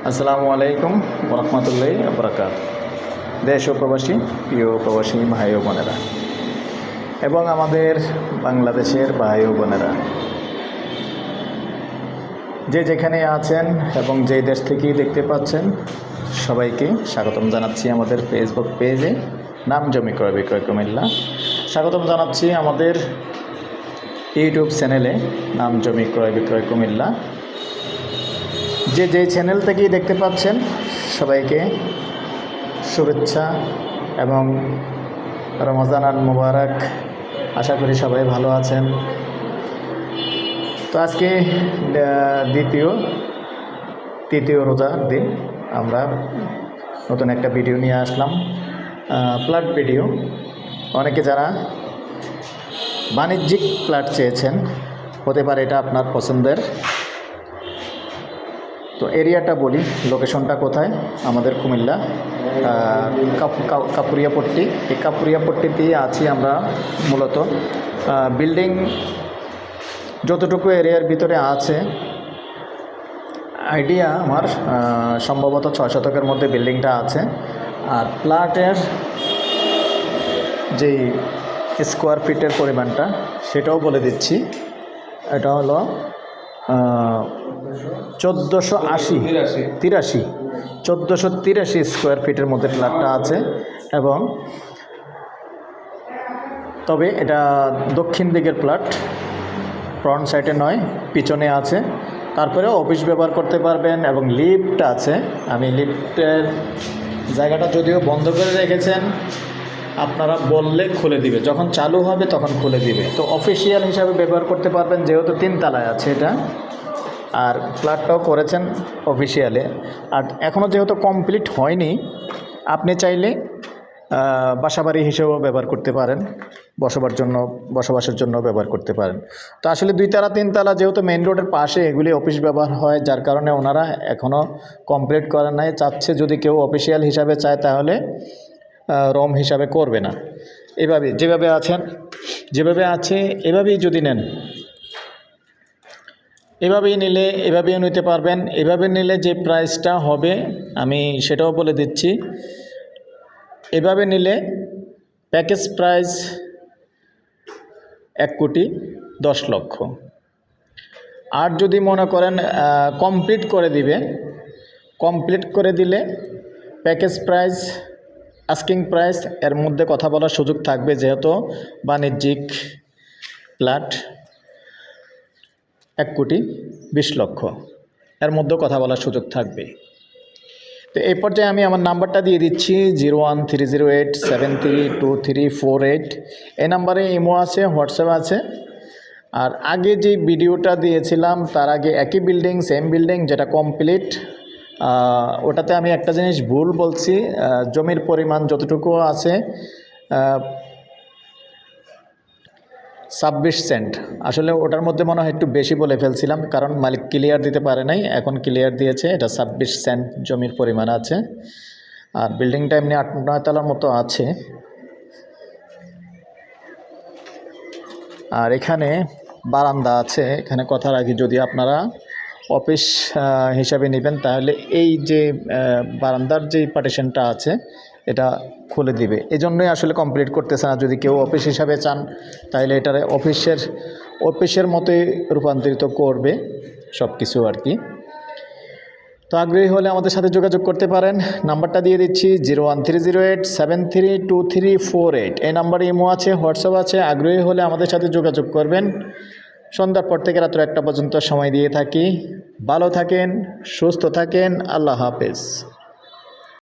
আসসালামু আলাইকুম ওরহমতুল্লাহি বরকাত। দেশ ও প্রবাসী প্রিয় প্রবাসী ভাই ও বোনেরা এবং আমাদের বাংলাদেশের ভাই ও বোনেরা যে যেখানে আছেন এবং যে দেশ থেকেই দেখতে পাচ্ছেন, সবাইকে স্বাগতম জানাচ্ছি আমাদের ফেসবুক পেজে নাম জমি ক্রয় বিক্রয় কুমিল্লা। স্বাগতম জানাচ্ছি আমাদের ইউটিউব চ্যানেলে নাম জমি ক্রয় বিক্রয় কুমিল্লা। যে চ্যানেল থেকেই দেখতে পাচ্ছেন, সবাইকে শুভেচ্ছা এবং রমজান মুবারক। আশা করি সবাই ভালো আছেন। তো আজকে তৃতীয় রোজার দিন আমরা নতুন একটা ভিডিও নিয়ে আসলাম, প্লট ভিডিও। অনেকে যারা বাণিজ্যিক প্লট চেয়েছেন, হতে পারে এটা আপনার পছন্দের। তো এরিয়াটা বলি, লোকেশনটা কোথায়? আমাদের কুমিল্লা কাপুরিয়াপট্টি। এই কাপুরিয়াপট্টিতেই আছি আমরা মূলত। বিল্ডিং যতটুকু এরিয়ার ভিতরে আছে, আইডিয়া আমার সম্ভবত 6 শতকের মধ্যে বিল্ডিংটা আছে। আর প্লটের যেই স্কোয়ার ফিটের পরিমাণটা সেটাও বলে দিচ্ছি। এটা হলো 1483 স্কোয়ার ফিটের মধ্যে ফ্ল্যাটটা আছে। এবং তবে এটা দক্ষিণ দিকের ফ্ল্যাট, ফ্রন্ট সাইডে নয়, পিছনে আছে। তারপরে অফিস ব্যবহার করতে পারবেন এবং লিফট আছে। আমি লিফটের জায়গাটা যদিও বন্ধ করে রেখেছেন, আপনারা বললে খুলে দিবে, যখন চালু হবে তখন খুলে দিবে। তো অফিসিয়াল হিসাবে ব্যবহার করতে পারবেন, যেহেতু 3 তলায় আছে এটা। আর ফ্ল্যাটটাও করেছেন অফিসিয়ালে। আর এখনও যেহেতু কমপ্লিট হয়নি, আপনি চাইলে বাসাবাড়ি হিসেবেও ব্যবহার করতে পারেন, বসবাসের জন্য ব্যবহার করতে পারেন। তো আসলে 2 তলা 3 তলা যেহেতু মেইন রোডের পাশে এগুলি অফিস ব্যবহার হয়, যার কারণে ওনারা এখনও কমপ্লিট করেন নাই। চাচ্ছে যদি কেউ অফিসিয়াল হিসাবে চায় তাহলে রুম হিসাবে করবে না। যেভাবে আছে এভাবেই যদি নেন, এভাবেই নিলে এভাবেও নিতে পারবেন। এভাবে নিলে যে প্রাইসটা হবে আমি সেটাও বলে দিচ্ছি। এভাবে নিলে প্যাকেজ প্রাইস 1,10,00,000। আর যদি মনে করেন কমপ্লিট করে দিলে প্যাকেজ প্রাইস, আস্কিং প্রাইস, এর মধ্যে কথা বলার সুযোগ থাকবে। যেহেতু বাণিজ্যিক ফ্ল্যাট 1,20,00,000, এর মধ্যে কথা বলার সুযোগ থাকবে। তো এই পর্যায়ে আমি আমার নাম্বারটা দিয়ে দিচ্ছি 01308732348। এই নাম্বারে ইমো আছে, হোয়াটসঅ্যাপ আছে। আর আগে যে ভিডিওটা দিয়েছিলাম তার আগে একই বিল্ডিং, সেম বিল্ডিং, যেটা কমপ্লিট, ওটাতে আমি একটা জিনিস ভুল বলছি। জমির পরিমাণ যতটুকু আছে 26 সেন্ট, আসলে ওটার মধ্যে মনে হয় একটু বেশি বলে ফেলছিলাম, কারণ মালিক ক্লিয়ার দিতে পারে নাই। এখন ক্লিয়ার দিয়েছে, এটা 26 সেন্ট জমির পরিমাণ আছে। আর বিল্ডিংটা এমনি 8-9 তলার মতো আছে। আর এখানে বারান্দা আছে। এখানে কথা রাখি, যদি আপনারা অফিস হিসাবে নেবেন তাহলে এই যে বারান্দার যে পার্টিশনটা আছে এটা খুলে দিবে। এই জন্যই আসলে কমপ্লিট করতেছে না। যদি কেউ অফিস হিসাবে চান তাহলে এটারে অফিসের মতোই রূপান্তরিত করবে সব কিছু আর কি। তো আগ্রহী হলে আমাদের সাথে যোগাযোগ করতে পারেন। নাম্বারটা দিয়ে দিচ্ছি 01308732348। এই নাম্বারে ইমো আছে, হোয়াটসঅ্যাপ আছে। আগ্রহী হলে আমাদের সাথে যোগাযোগ করবেন। সন্ধ্যার পর থেকে রাত্র 1টা পর্যন্ত সময় দিয়ে থাকি। ভালো থাকেন, সুস্থ থাকেন। আল্লাহ হাফেজ।